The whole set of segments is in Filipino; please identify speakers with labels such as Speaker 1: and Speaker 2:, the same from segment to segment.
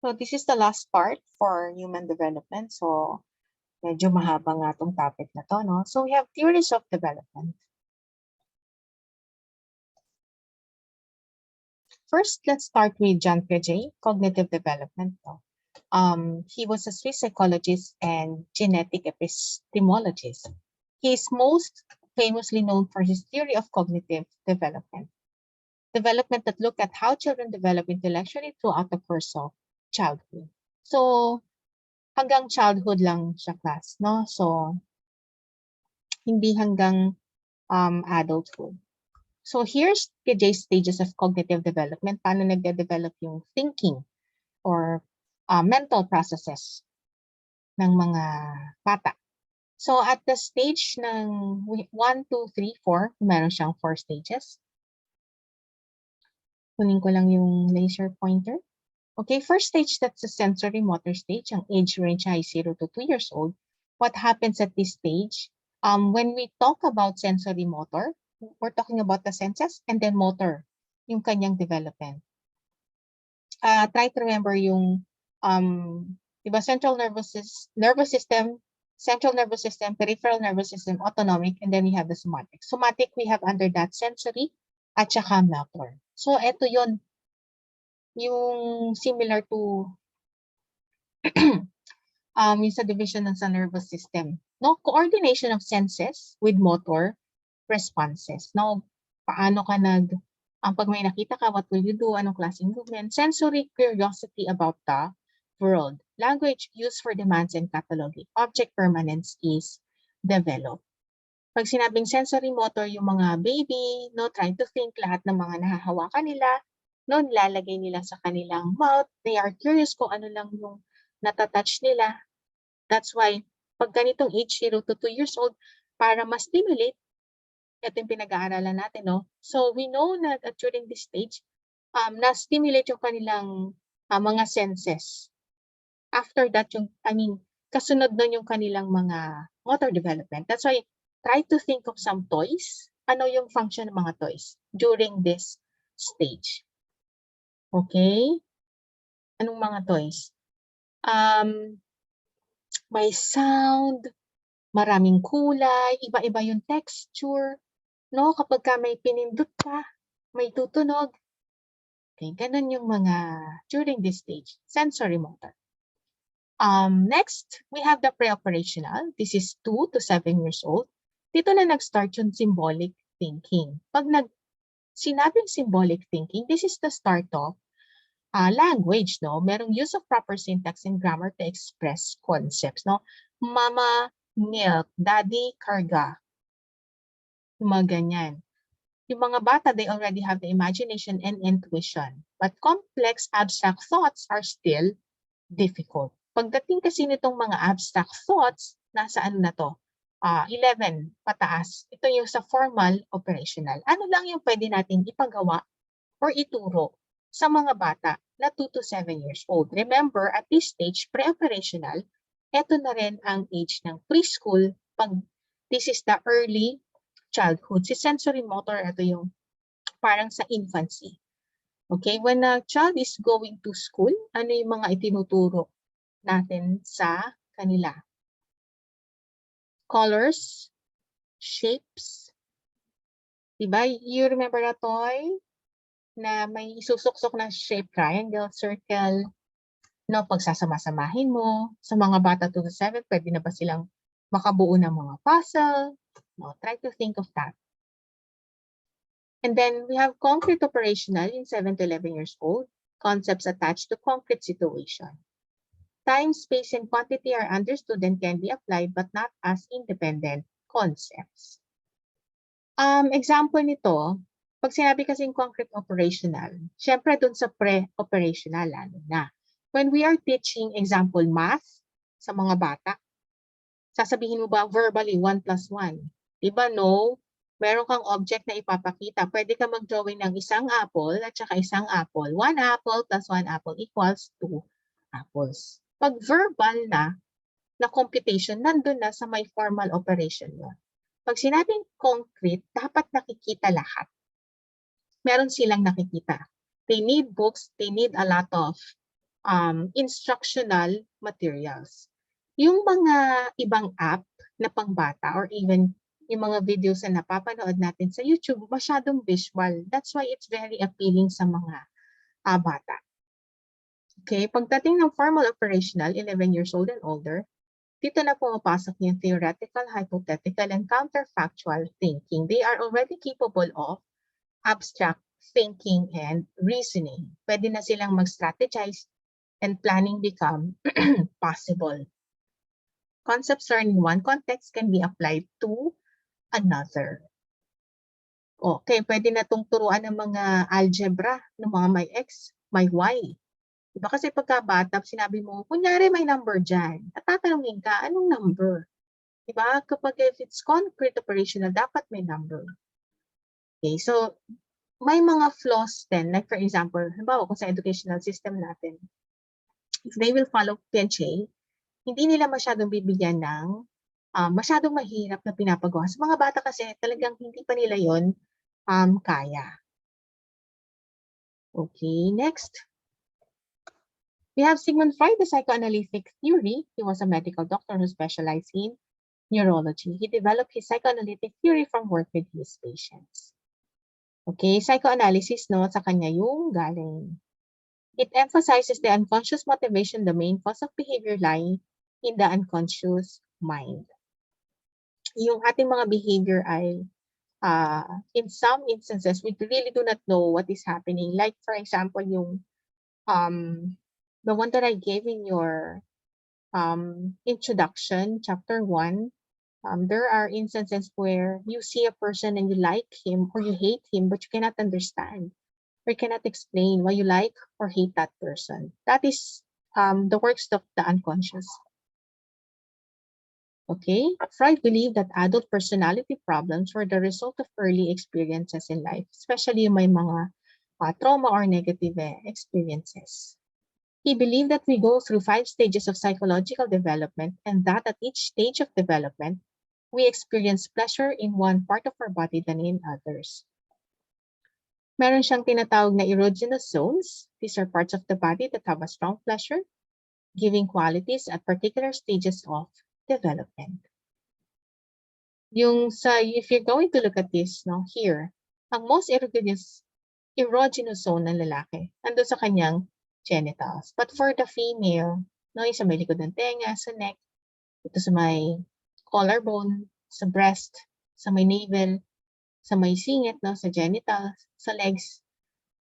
Speaker 1: So this is the last part for human development. So medyo mahaba nga itong topic na to, no? So we have theories of development. First, let's start with John Piaget, cognitive development. He was a Swiss psychologist and genetic epistemologist. He is most famously known for his theory of cognitive development. Development that look at how children develop intellectually throughout the course of childhood. So, hanggang childhood lang siya class, no? So, hindi hanggang adulthood. So, here's Piaget's stages of cognitive development. Paano nagde-develop yung thinking or mental processes ng mga bata. So, at the stage ng 1, 2, 3, 4, meron siyang 4 stages. Kunin ko lang yung laser pointer. Okay, first stage, that's the sensory motor stage. Ang age range ay 0 to 2 years old. What happens at this stage? When we talk about sensory motor, we're talking about the senses and then motor, yung kanyang development. Try to remember yung, diba, central nervous system, peripheral nervous system, autonomic, and then we have the somatic. Somatic, we have under that sensory at saka motor. So, eto yun, yung similar to yung sa division ng sa nervous system. No, coordination of senses with motor responses. No, paano ka pag may nakita ka, what will you do? Anong klaseng movement? Sensory curiosity about the world. Language used for demands and cataloging. Object permanence is developed. Pag sinabing sensory motor, yung mga baby, no, trying to think, lahat ng mga nahahawakan nila, no, nilalagay nila sa kanilang mouth. They are curious kung ano lang yung natatouch nila. That's why, pag ganitong age 0 to 2 years old, para ma-stimulate, ito yung pinag-aaralan natin, no? So, we know that during this stage, na-stimulate yung kanilang mga senses. After that, kasunod nun yung kanilang mga motor development. That's why, try to think of some toys. Ano yung function ng mga toys during this stage? Okay? Anong mga toys? May sound, maraming kulay, iba-iba yung texture. No, kapag ka may pinindot ka, may tutunog. Okay, ganun yung mga during this stage, sensory motor. Next, we have the pre-operational. This is 2 to 7 years old. Dito na nag-start yung symbolic thinking. Pag sinabing symbolic thinking, this is the start of language, no? Merong use of proper syntax and grammar to express concepts, no? Mama, milk, daddy, karga. Yung mga ganyan. Yung mga bata, they already have the imagination and intuition. But complex abstract thoughts are still difficult. Pagdating kasi nitong mga abstract thoughts, nasa ano na to? 11 pataas. Ito yung sa formal operational. Ano lang yung pwede natin ipagawa or ituro sa mga bata na 2 to 7 years old. Remember, at this stage, pre-operational, ito na rin ang age ng preschool. This is the early childhood. Si sensory motor, ito yung parang sa infancy. Okay, when a child is going to school, ano yung mga itinuturo natin sa kanila? Colors, shapes. Diba? You remember that toy? Na may isusuksok na shape, triangle, circle. No, pagsasama-samahin mo. Sa mga bata 2 to 7, pwede na ba silang makabuo ng mga puzzle? No, try to think of that. And then we have concrete operational in 7 to 11 years old. Concepts attached to concrete situation. Time, space, and quantity are understood and can be applied but not as independent concepts. Example nito, pag sinabi kasing concrete operational, syempre dun sa pre-operational, lalo na. When we are teaching example math sa mga bata, sasabihin mo ba verbally 1 plus 1? Diba no? Meron kang object na ipapakita. Pwede ka mag-drawing ng isang apple at saka isang apple. 1 apple plus 1 apple equals 2 apples. Pag verbal na computation, nandun na sa may formal operation yun. Pag sinabing concrete, dapat nakikita lahat. Meron silang nakikita. They need books, they need a lot of instructional materials. Yung mga ibang app na pangbata or even yung mga videos na napapanood natin sa YouTube, masyadong visual. That's why it's very appealing sa mga bata. Okay, pagdating ng formal operational, 11 years old and older, dito na pumapasok yung theoretical, hypothetical, and counterfactual thinking. They are already capable of abstract thinking and reasoning. Pwede na silang mag-strategize and planning become possible. Concepts learned in one context can be applied to another. Okay, pwede na itong turuan ng mga algebra, ng mga may X, may Y. Diba kasi pagkabata, sinabi mo, kunyari may number dyan, at tatanungin ka, anong number? Diba? Kapag if it's concrete operational, dapat may number. Okay, so may mga flaws din, like for example, halimbawa kung sa educational system natin, if they will follow Piaget, hindi nila masyadong bibigyan ng masyadong mahirap na pinapagawa. Sa mga bata kasi talagang hindi pa nila yon kaya. Okay, next. We have Sigmund Freud, the psychoanalytic theory. He was a medical doctor who specialized in neurology. He developed his psychoanalytic theory from work with his patients. Okay, psychoanalysis, no, sa kanya yung galing. It emphasizes the unconscious motivation, the main cause of behavior lying in the unconscious mind. Yung ating mga behavior ay, in some instances, we really do not know what is happening. Like, for example, yung the one that I gave in your introduction, chapter 1, there are instances where you see a person and you like him or you hate him, but you cannot understand or cannot explain why you like or hate that person. That is the works of the unconscious. Okay, Freud believed that adult personality problems were the result of early experiences in life, especially may mga trauma or negative experiences. He believed that we go through 5 stages of psychological development and that at each stage of development, we experience pleasure in one part of our body than in others. Meron siyang tinatawag na erogenous zones. These are parts of the body that have a strong pleasure, giving qualities at particular stages of development. If you're going to look at this, no, here, ang most erogenous zone ng lalaki, nandun sa kanyang genitals. But for the female, no, yung sa may likod ng tenga, sa neck, ito sa may collarbone, sa breast, sa may navel, sa may singit, no, sa genitals, sa legs,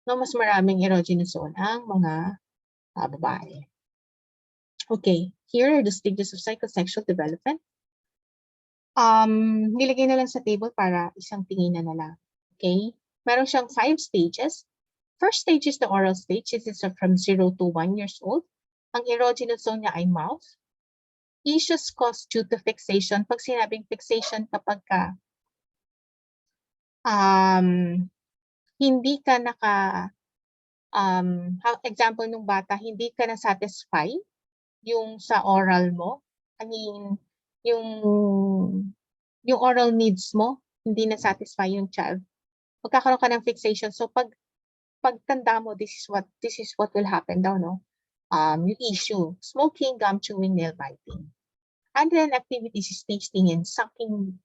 Speaker 1: no, mas maraming erogenous zone ang mga babae. Okay, here are the stages of psychosexual development. Nilagay na lang sa table para isang tingin na lang. Okay, meron siyang 5 stages. First stage is the oral stage. This is from 0 to 1 years old. Ang erogenous zone niya ay mouth. Issues caused due to fixation. Pag sinabing fixation, kapag ka hindi ka example nung bata, hindi ka na-satisfy yung sa oral mo. I mean, yung oral needs mo, hindi na-satisfy yung child. Magkakaroon ka ng fixation. So pagtanda mo, this is what will happen daw, no? Yung issue, smoking, gum chewing, nail biting. And then activities is tasting and sucking.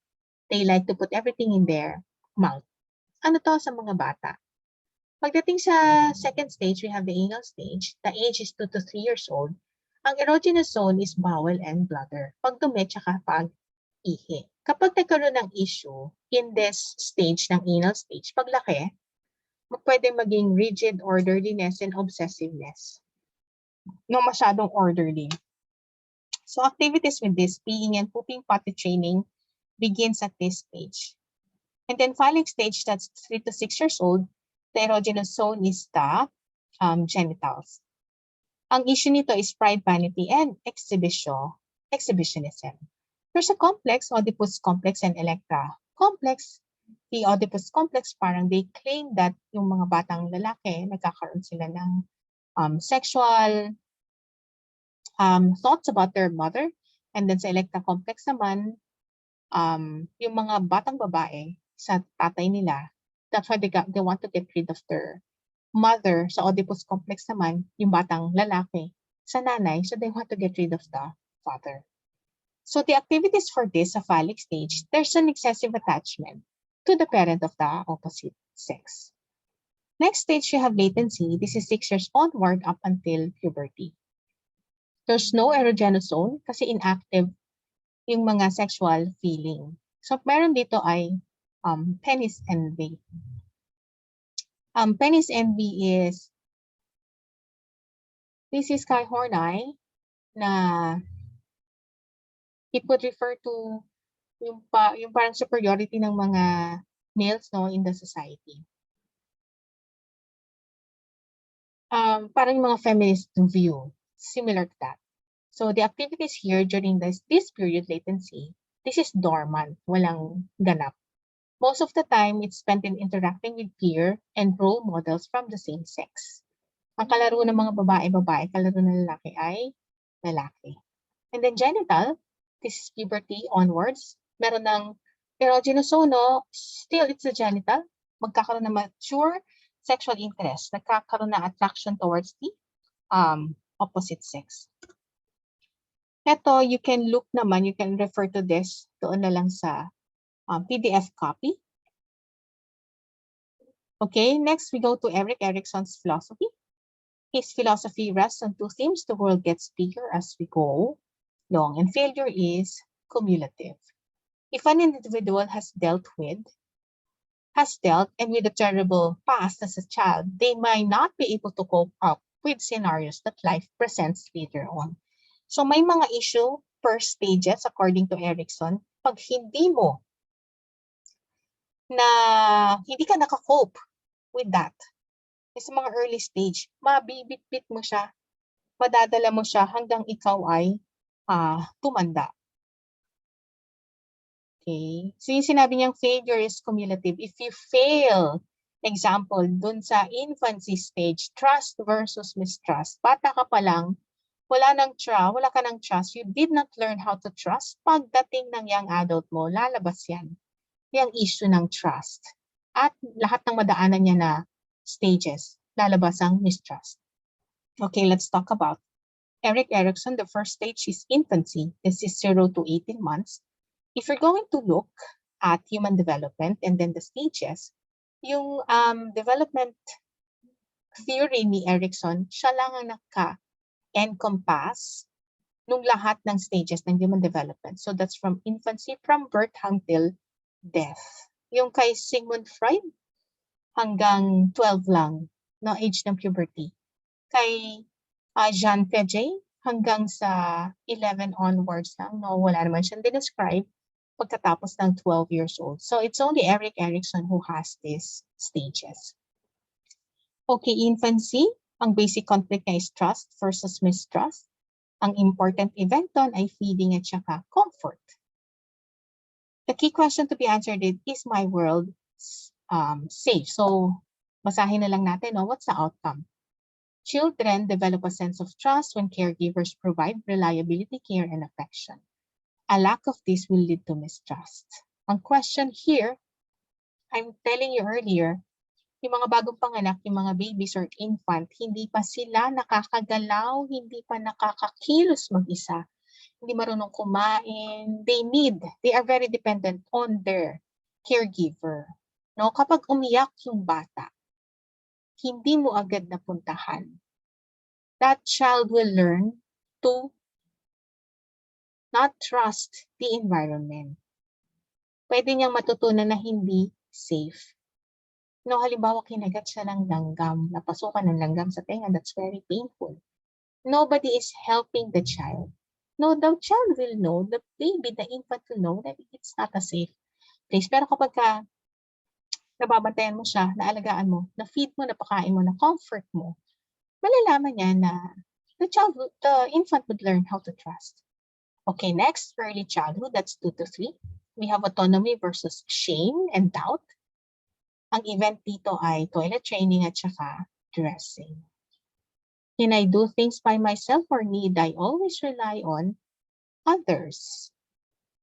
Speaker 1: They like to put everything in their mouth. Ano to sa mga bata? Pagdating sa second stage, we have the anal stage. The age is 2 to 3 years old. Ang erogenous zone is bowel and bladder. Pagdumi tsaka pag-ihi. Kapag nagkaroon ng issue in this stage ng anal stage, paglaki, pwede maging rigid orderliness and obsessiveness. No masyadong orderly. So activities with this, peeing and pooping, potty training begins at this stage. And then phallic stage, that's 3 to 6 years old, the erogenous zone is the genitals. Ang issue nito is pride, vanity, and exhibitionism. There's a complex, Oedipus complex and Electra complex. The Oedipus complex, parang they claim that yung mga batang lalaki, nagkakaroon sila ng sexual thoughts about their mother. And then sa Electra complex naman, yung mga batang babae sa tatay nila, that's why they want to get rid of their mother, sa Oedipus complex naman, yung batang lalaki, sa nanay, so they want to get rid of the father. So the activities for this sa phallic stage, there's an excessive attachment to the parent of the opposite sex. Next stage, you have latency. This is 6 years onward up until puberty. There's no erogenous zone kasi inactive yung mga sexual feeling. So meron dito ay penis envy. Penis envy is, this is kay Horney na it would refer to yung parang superiority ng mga males, no, in the society. Parang yung mga feminist view, similar to that. So the activities here during this period latency, this is dormant, walang ganap. Most of the time, it's spent in interacting with peer and role models from the same sex. Ang kalaro ng mga babae, kalaro ng lalaki ay lalaki. And then genital, this is puberty onwards. Meron ng erogenous zone, no? Still, it's a genital. Magkakaroon ng mature sexual interest. Nagkakaroon ng attraction towards the opposite sex. Ito, you can look naman, you can refer to this doon na lang sa PDF copy. Okay, next we go to Erik Erikson's philosophy. His philosophy rests on two themes. The world gets bigger as we go long, and failure is cumulative. If an individual has dealt and with a terrible past as a child, they might not be able to cope up with scenarios that life presents later on. So may mga issue per stages according to Erikson. Pag hindi ka nakakope with that, sa mga early stage, mabibitbit mo siya, madadala mo siya hanggang ikaw ay tumanda. Okay? So yung sinabi niyang failure is cumulative. If you fail, example, dun sa infancy stage, trust versus mistrust. Bata ka pa lang, wala ka ng trust, you did not learn how to trust. Pagdating ng young adult mo, lalabas yan. Yung issue ng trust. At lahat ng madaanan niya na stages, lalabas ang mistrust. Okay, let's talk about Erik Erikson. The first stage is infancy. This is 0 to 18 months. If you're going to look at human development and then the stages, yung development theory ni Erikson, siya lang ang naka-encompass nung lahat ng stages ng human development. So that's from infancy, from birth until death. Yung kay Sigmund Freud, hanggang 12 lang, no, age ng puberty. Kay Jean Piaget, hanggang sa 11 onwards lang, no, wala naman siyang describe pagkatapos ng 12 years old. So it's only Erik Erikson who has these stages. Okay, infancy, ang basic conflict niya is trust versus mistrust. Ang important event doon ay feeding at saka comfort. The key question to be answered is my world safe? So, basahin na lang natin, no? What's the outcome? Children develop a sense of trust when caregivers provide reliability, care, and affection. A lack of this will lead to mistrust. Ang question here, I'm telling you earlier, yung mga bagong panganak, yung mga babies or infant, hindi pa sila nakakagalaw, hindi pa nakakakilos mag-isa, hindi marunong kumain, they are very dependent on their caregiver. No, kapag umiyak yung bata, hindi mo agad napuntahan. That child will learn to not trust the environment. Pwede niyang matutunan na hindi safe. No, halimbawa kinagat siya ng langgam, napasukan ng langgam sa tenga, that's very painful. Nobody is helping the child. No, the child will know, the baby, the infant will know that it's not a safe place. Pero kapag nababantayan mo siya, naalagaan mo, na-feed mo, napakain mo, na-comfort mo, malalaman niya na the infant would learn how to trust. Okay, next, early childhood, that's 2 to 3. We have autonomy versus shame and doubt. Ang event dito ay toilet training at saka dressing. Can I do things by myself or need I always rely on others?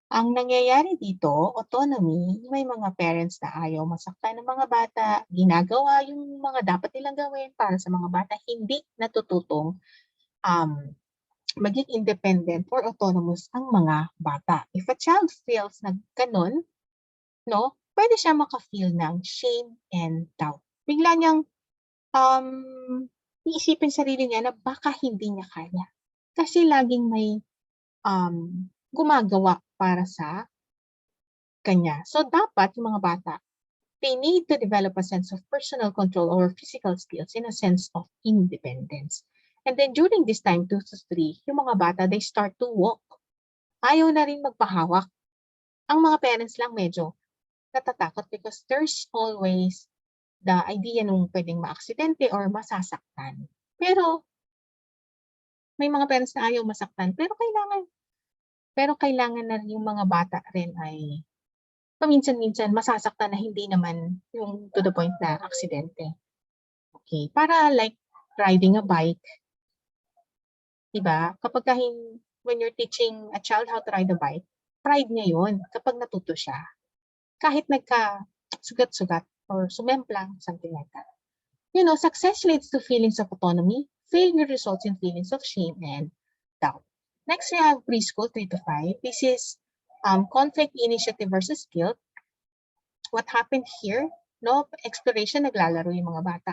Speaker 1: Ang nangyayari dito, autonomy, may mga parents na ayaw masaktan ng mga bata, ginagawa yung mga dapat nilang gawin para sa mga bata, hindi natututong maging independent or autonomous ang mga bata. If a child feels na ganun, no, pwede siya maka-feel ng shame and doubt. Bigla niyang iisipin sarili niya na baka hindi niya kaya. Kasi laging may gumagawa para sa kanya. So dapat yung mga bata, they need to develop a sense of personal control over physical skills in a sense of independence. And then during this time, 2 to 3, yung mga bata, they start to walk. Ayaw na rin magpahawak. Ang mga parents lang medyo natatakot because there's always the idea nung pwedeng maaksidente or masasaktan. Pero may mga parents na ayaw masaktan, pero kailangan na rin yung mga bata rin ay paminsan-minsan masasaktan na hindi naman yung to the point na aksidente. Okay, para like riding a bike, diba? When you're teaching a child how to ride a bike, pride niya yun kapag natuto siya. Kahit nagka-sugat-sugat or sumemplang, something like that. You know, success leads to feelings of autonomy. Failure results in feelings of shame and doubt. Next, we have preschool 3 to 5. This is conflict initiative versus guilt. What happened here? No, exploration, naglalaro yung mga bata.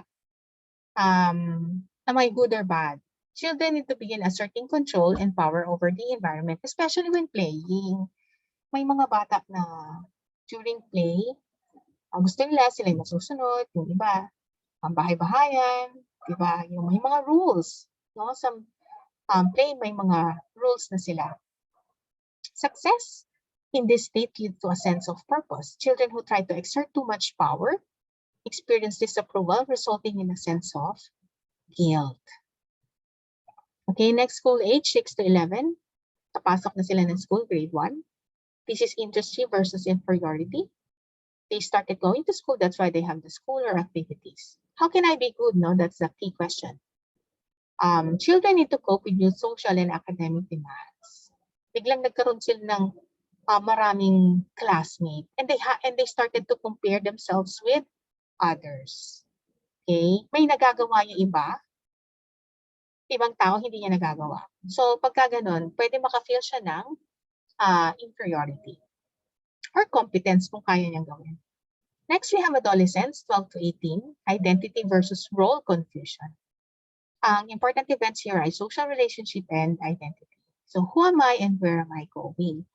Speaker 1: Am I good or bad? Children need to begin asserting control and power over the environment, especially when playing. May mga bata na during play, gusto nila sila yung masusunod, yung iba, ang bahay-bahayan, diba? Yung may mga rules, no? Some play may mga rules na sila. Success in this state leads to a sense of purpose. Children who try to exert too much power experience disapproval, resulting in a sense of guilt. Okay, next school age, 6 to 11. Papasok na sila ng school, grade 1. This is industry versus inferiority. They started going to school, that's why they have the school or activities. How can I be good? No, that's the key question. Children need to cope with new social and academic demands. Biglang nagkaroon sila ng maraming classmates, and they started to compare themselves with others. Okay? May nagagawa yung iba, ibang tao hindi niya nagagawa. So pagka ganun, pwede maka-feel siya ng inferiority or competence kung kaya niyang gawin. Next, we have adolescents, 12 to 18, identity versus role confusion. Ang important events here are social relationship and identity. So who am I and where am I going?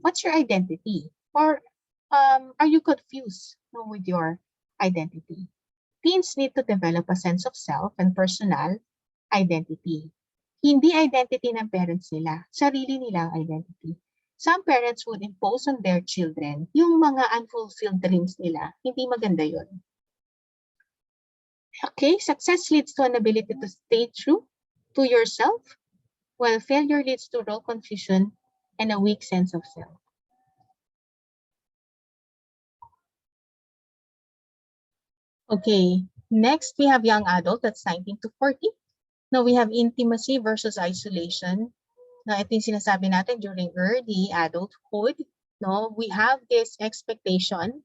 Speaker 1: What's your identity? Or are you confused with your identity? Teens need to develop a sense of self and personal identity. Hindi identity ng parents nila, sarili nilang identity. Some parents would impose on their children yung mga unfulfilled dreams nila. Hindi maganda yun. Okay, success leads to an ability to stay true to yourself, while failure leads to role confusion and a weak sense of self. Okay, next we have young adult, that's 19 to 40. Now we have intimacy versus isolation. Now ito yung sinasabi natin during early adulthood. No, we have this expectation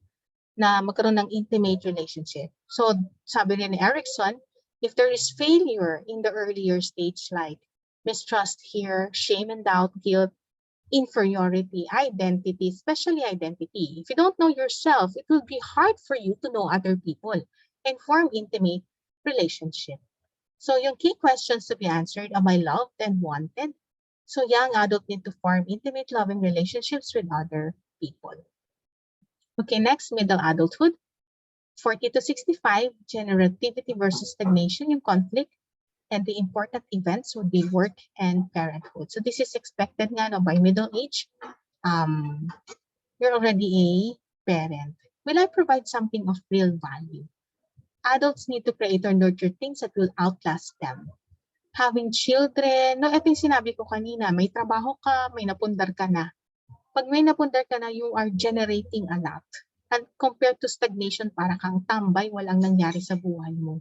Speaker 1: na magkaroon ng intimate relationship. So sabi rin ni Erickson, if there is failure in the earlier stage like mistrust here, shame and doubt, guilt, inferiority, identity, especially identity. If you don't know yourself, it will be hard for you to know other people and form intimate relationship. So yung key questions to be answered, am I loved and wanted? So young adults need to form intimate loving relationships with other people. Okay, next, middle adulthood. 40 to 65, generativity versus stagnation, yung conflict. And the important events would be work and parenthood. So this is expected nga, no, by middle age. You're already a parent. Will I provide something of real value? Adults need to create or nurture things that will outlast them. Having children, no, ito yung sinabi ko kanina, may trabaho ka, may napundar ka na. Pag may napundar ka na, you are generating a lot. And compared to stagnation, para kang tambay, walang nangyari sa buhay mo.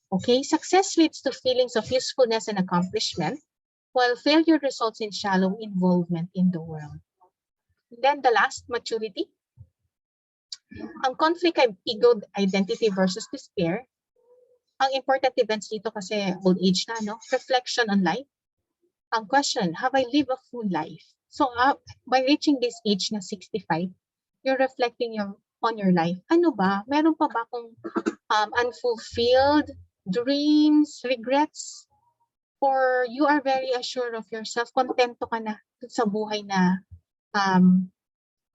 Speaker 1: Okay, success leads to feelings of usefulness and accomplishment. while failure results in shallow involvement in the world. Then the last, maturity. Ang conflict ay ego identity versus despair. Ang important events dito kasi old age na, no? Reflection on life. Ang question, have I lived a full life? So by reaching this age na 65, you're reflecting on your life. Ano ba? Meron pa ba akong unfulfilled dreams, regrets? Or you are very assured of yourself, kontento ka na sa buhay na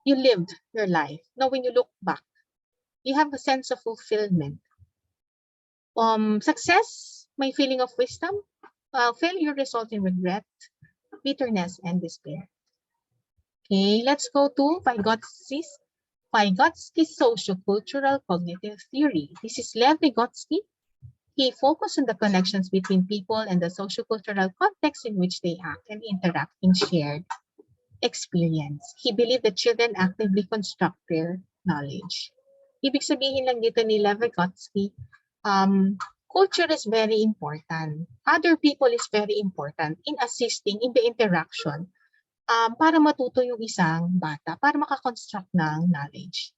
Speaker 1: you lived your life. Now, when you look back, you have a sense of fulfillment. Success, my feeling of wisdom. Failure results in regret, bitterness, and despair. Okay, let's go to Vygotsky's sociocultural cognitive theory. This is Lev Vygotsky. He focused on the connections between people and the sociocultural context in which they act and interact in shared experience. He believed that children actively construct their knowledge. Ibig sabihin lang dito ni Lev Vygotsky, culture is very important. Other people is very important in assisting in the interaction para matuto yung isang bata, para makakonstruct ng knowledge.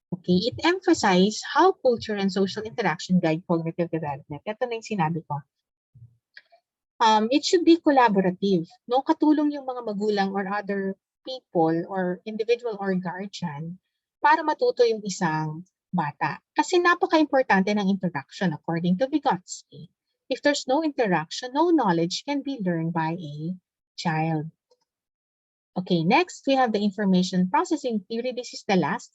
Speaker 1: Okay, it emphasizes how culture and social interaction guide cognitive development. Ito na yung sinabi ko. It should be collaborative. No? Katulong yung mga magulang or other people or individual or guardian para matuto yung isang bata. Kasi napaka-importante ng interaction according to Vygotsky. If there's no interaction, no knowledge can be learned by a child. Okay, next we have the information processing theory. This is the last.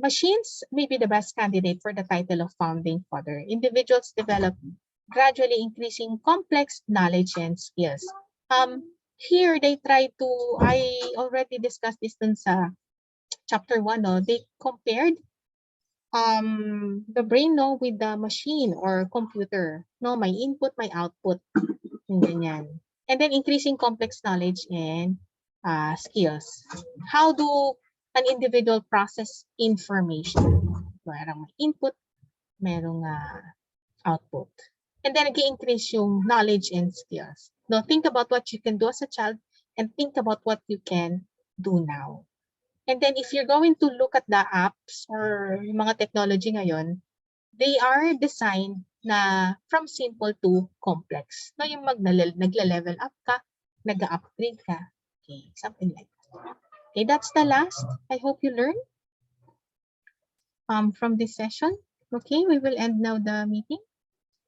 Speaker 1: Machines may be the best candidate for the title of founding father. Individuals develop gradually increasing complex knowledge and skills. Here they try to, I already discussed this dun sa chapter 1, no? They compared the brain, no, with the machine or computer. No, may input, may output. Yung ganyan. And then increasing complex knowledge and skills. How do an individual process information? Merong input, merong output. And then nag-increase yung knowledge and skills. Now, think about what you can do as a child and think about what you can do now. And then if you're going to look at the apps or yung mga technology ngayon, they are designed na from simple to complex. No, yung nagla-level up ka, nag-upgrade ka. Okay, something like that. Okay, that's the last. I hope you learned from this session. Okay, we will end now the meeting.